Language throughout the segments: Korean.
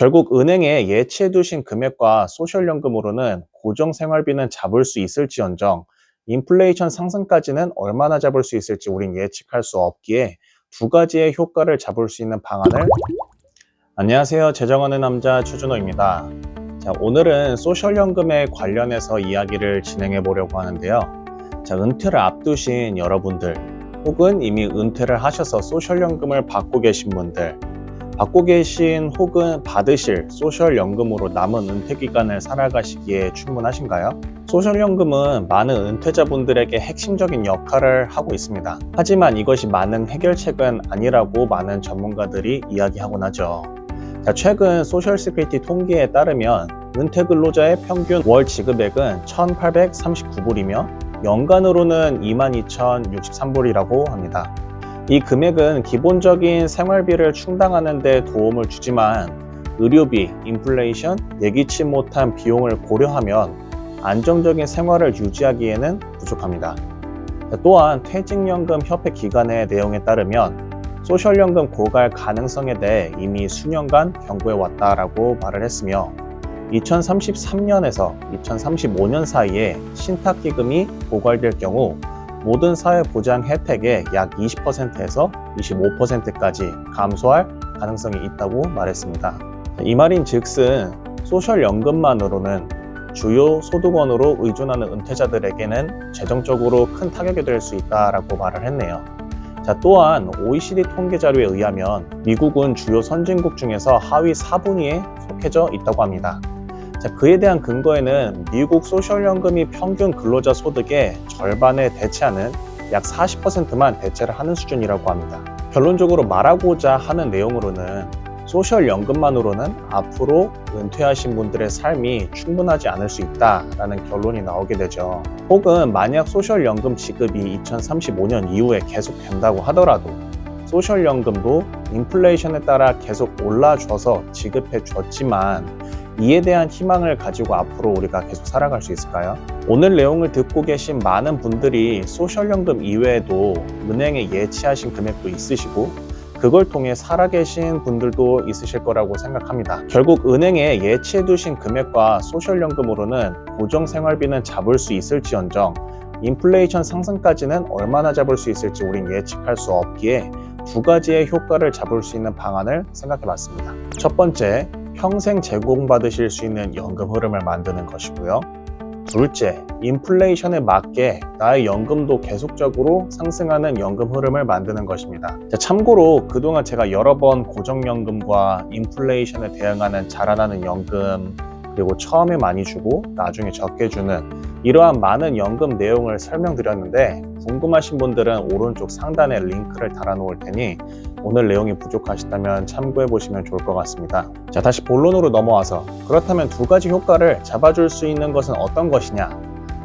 결국 은행에 예치해 두신 금액과 소셜연금으로는 고정 생활비는 잡을 수 있을지언정 인플레이션 상승까지는 얼마나 잡을 수 있을지 우린 예측할 수 없기에 두 가지의 효과를 잡을 수 있는 방안을. 안녕하세요. 재정하는 남자 추준호입니다. 자, 오늘은 소셜연금에 관련해서 이야기를 진행해 보려고 하는데요. 자, 은퇴를 앞두신 여러분들 혹은 이미 은퇴를 하셔서 소셜연금을 받고 계신 분들, 받고 계신 혹은 받으실 소셜연금으로 남은 은퇴 기간을 살아가시기에 충분하신가요? 소셜연금은 많은 은퇴자분들에게 핵심적인 역할을 하고 있습니다. 하지만 이것이 많은 해결책은 아니라고 많은 전문가들이 이야기하곤 하죠. 자, 최근 소셜시큐리티 통계에 따르면 은퇴 근로자의 평균 월 지급액은 1,839불이며 연간으로는 22,063불이라고 합니다. 이 금액은 기본적인 생활비를 충당하는 데 도움을 주지만 의료비, 인플레이션, 예기치 못한 비용을 고려하면 안정적인 생활을 유지하기에는 부족합니다. 또한 퇴직연금 협회 기관의 내용에 따르면 소셜연금 고갈 가능성에 대해 이미 수년간 경고해왔다라고 말을 했으며 2033년에서 2035년 사이에 신탁기금이 고갈될 경우 모든 사회보장 혜택의 약 20%에서 25%까지 감소할 가능성이 있다고 말했습니다. 이 말인 즉슨 소셜연금만으로는 주요 소득원으로 의존하는 은퇴자들에게는 재정적으로 큰 타격이 될 수 있다고 말을 했네요. 자, 또한 OECD 통계 자료에 의하면 미국은 주요 선진국 중에서 하위 4분위에 속해져 있다고 합니다. 자, 그에 대한 근거에는 미국 소셜연금이 평균 근로자 소득의 절반에 대체하는 약 40%만 대체를 하는 수준이라고 합니다. 결론적으로 말하고자 하는 내용으로는 소셜연금만으로는 앞으로 은퇴하신 분들의 삶이 충분하지 않을 수 있다라는 결론이 나오게 되죠. 혹은 만약 소셜연금 지급이 2035년 이후에 계속된다고 하더라도 소셜연금도 인플레이션에 따라 계속 올라줘서 지급해 줬지만 이에 대한 희망을 가지고 앞으로 우리가 계속 살아갈 수 있을까요? 오늘 내용을 듣고 계신 많은 분들이 소셜연금 이외에도 은행에 예치하신 금액도 있으시고 그걸 통해 살아계신 분들도 있으실 거라고 생각합니다. 결국 은행에 예치해 두신 금액과 소셜연금으로는 고정생활비는 잡을 수 있을지언정 인플레이션 상승까지는 얼마나 잡을 수 있을지 우린 예측할 수 없기에 두 가지의 효과를 잡을 수 있는 방안을 생각해 봤습니다. 첫 번째, 평생 제공받으실 수 있는 연금 흐름을 만드는 것이고요. 둘째, 인플레이션에 맞게 나의 연금도 계속적으로 상승하는 연금 흐름을 만드는 것입니다. 자, 참고로 그동안 제가 여러 번 고정연금과 인플레이션에 대응하는 자라나는 연금, 그리고 처음에 많이 주고 나중에 적게 주는 이러한 많은 연금 내용을 설명드렸는데 궁금하신 분들은 오른쪽 상단에 링크를 달아 놓을 테니 오늘 내용이 부족하시다면 참고해 보시면 좋을 것 같습니다. 자, 다시 본론으로 넘어와서 그렇다면 두 가지 효과를 잡아줄 수 있는 것은 어떤 것이냐?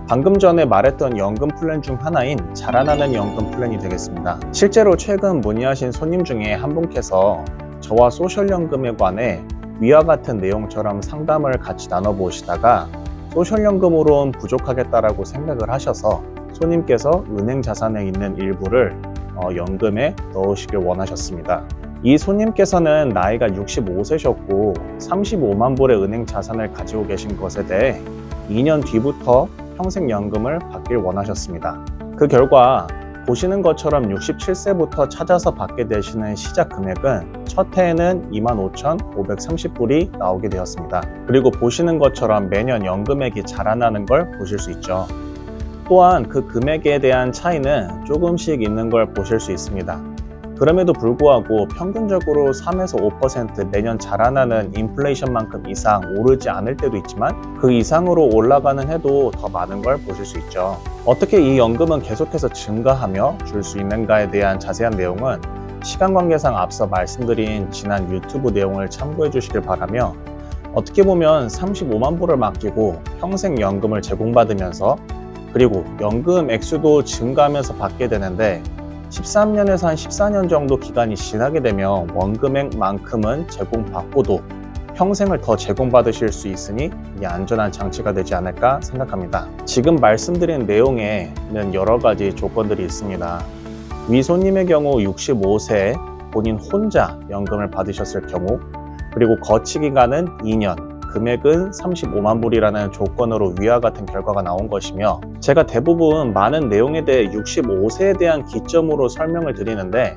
방금 전에 말했던 연금 플랜 중 하나인 자라나는 연금 플랜이 되겠습니다. 실제로 최근 문의하신 손님 중에 한 분께서 저와 소셜연금에 관해 위와 같은 내용처럼 상담을 같이 나눠보시다가 소셜연금으로는 부족하겠다라고 생각을 하셔서 손님께서 은행 자산에 있는 일부를 연금에 넣으시길 원하셨습니다. 이 손님께서는 나이가 65세셨고 35만 불의 은행 자산을 가지고 계신 것에 대해 2년 뒤부터 평생연금을 받길 원하셨습니다. 그 결과 보시는 것처럼 67세부터 찾아서 받게 되시는 시작 금액은 첫 해에는 25,530불이 나오게 되었습니다. 그리고 보시는 것처럼 매년 연금액이 자라나는 걸 보실 수 있죠. 또한 그 금액에 대한 차이는 조금씩 있는 걸 보실 수 있습니다. 그럼에도 불구하고 평균적으로 3에서 5% 매년 자라나는 인플레이션만큼 이상 오르지 않을 때도 있지만 그 이상으로 올라가는 해도 더 많은 걸 보실 수 있죠. 어떻게 이 연금은 계속해서 증가하며 줄 수 있는가에 대한 자세한 내용은 시간 관계상 앞서 말씀드린 지난 유튜브 내용을 참고해 주시길 바라며 어떻게 보면 35만 불을 맡기고 평생 연금을 제공받으면서 그리고 연금 액수도 증가하면서 받게 되는데 13년에서 한 14년 정도 기간이 지나게 되면 원금액만큼은 제공받고도 평생을 더 제공받으실 수 있으니 이게 안전한 장치가 되지 않을까 생각합니다. 지금 말씀드린 내용에는 여러 가지 조건들이 있습니다. 위 손님의 경우 65세 본인 혼자 연금을 받으셨을 경우 그리고 거치 기간은 2년, 금액은 35만 불이라는 조건으로 위와 같은 결과가 나온 것이며, 제가 대부분 많은 내용에 대해 65세에 대한 기점으로 설명을 드리는데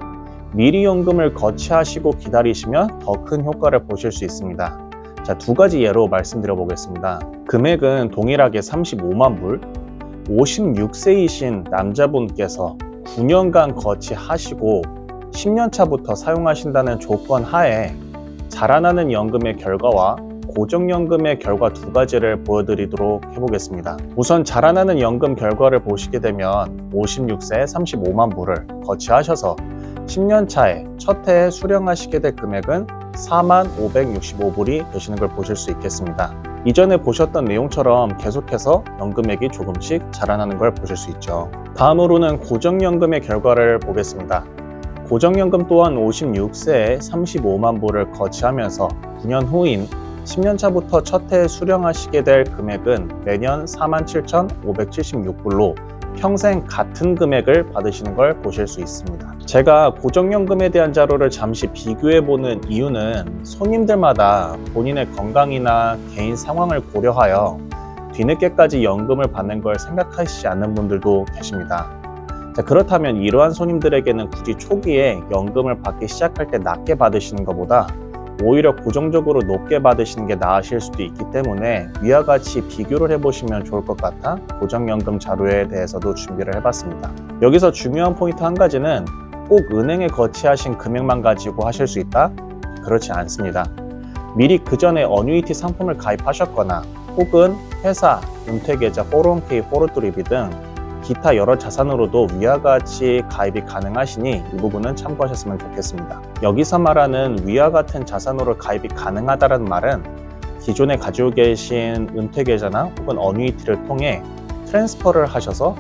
미리 연금을 거치하시고 기다리시면 더 큰 효과를 보실 수 있습니다. 자, 두 가지 예로 말씀드려 보겠습니다. 금액은 동일하게 35만 불, 56세이신 남자분께서 9년간 거치하시고 10년 차부터 사용하신다는 조건 하에 자라나는 연금의 결과와 고정연금의 결과 두 가지를 보여드리도록 해보겠습니다. 우선 자라나는 연금 결과를 보시게 되면 56세 35만 불을 거치하셔서 10년 차에 첫 해에 수령하시게 될 금액은 4만 565불이 되시는 걸 보실 수 있겠습니다. 이전에 보셨던 내용처럼 계속해서 연금액이 조금씩 자라나는 걸 보실 수 있죠. 다음으로는 고정연금의 결과를 보겠습니다. 고정연금 또한 56세에 35만 불을 거치하면서 9년 후인 10년 차부터 첫 해에 수령하시게 될 금액은 매년 47,576불로 평생 같은 금액을 받으시는 걸 보실 수 있습니다. 제가 고정연금에 대한 자료를 잠시 비교해보는 이유는 손님들마다 본인의 건강이나 개인 상황을 고려하여 뒤늦게까지 연금을 받는 걸 생각하시지 않는 분들도 계십니다. 자, 그렇다면 이러한 손님들에게는 굳이 초기에 연금을 받기 시작할 때 낮게 받으시는 것보다 오히려 고정적으로 높게 받으시는 게 나으실 수도 있기 때문에 위와 같이 비교를 해보시면 좋을 것 같아 고정연금 자료에 대해서도 준비를 해봤습니다. 여기서 중요한 포인트 한 가지는 꼭 은행에 거치하신 금액만 가지고 하실 수 있다? 그렇지 않습니다. 미리 그 전에 어뉴이티 상품을 가입하셨거나 혹은 회사, 은퇴계좌, 401k, 403b 등 기타 여러 자산으로도 위와 같이 가입이 가능하시니 이 부분은 참고하셨으면 좋겠습니다. 여기서 말하는 위와 같은 자산으로 가입이 가능하다는 말은 기존에 가지고 계신 은퇴계좌나 혹은 어뉴이티를 통해 트랜스퍼를 하셔서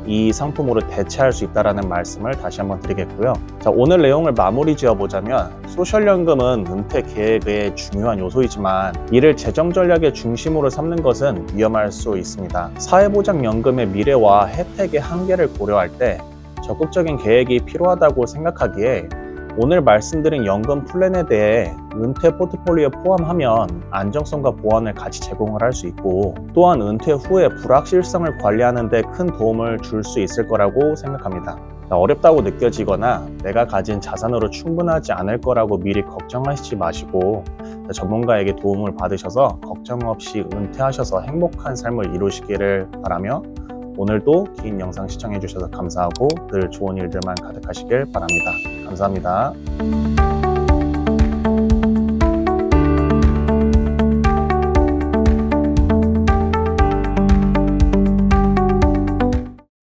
이 상품으로 대체할 수 있다는 말씀을 다시 한번 드리겠고요. 자, 오늘 내용을 마무리 지어보자면 소셜연금은 은퇴 계획의 중요한 요소이지만 이를 재정 전략의 중심으로 삼는 것은 위험할 수 있습니다. 사회보장연금의 미래와 혜택의 한계를 고려할 때 적극적인 계획이 필요하다고 생각하기에 오늘 말씀드린 연금 플랜에 대해 은퇴 포트폴리오에 포함하면 안정성과 보완을 같이 제공을 할 수 있고 또한 은퇴 후에 불확실성을 관리하는 데 큰 도움을 줄 수 있을 거라고 생각합니다. 어렵다고 느껴지거나 내가 가진 자산으로 충분하지 않을 거라고 미리 걱정하시지 마시고 전문가에게 도움을 받으셔서 걱정 없이 은퇴하셔서 행복한 삶을 이루시기를 바라며 오늘도 긴 영상 시청해 주셔서 감사하고 늘 좋은 일들만 가득하시길 바랍니다. 감사합니다.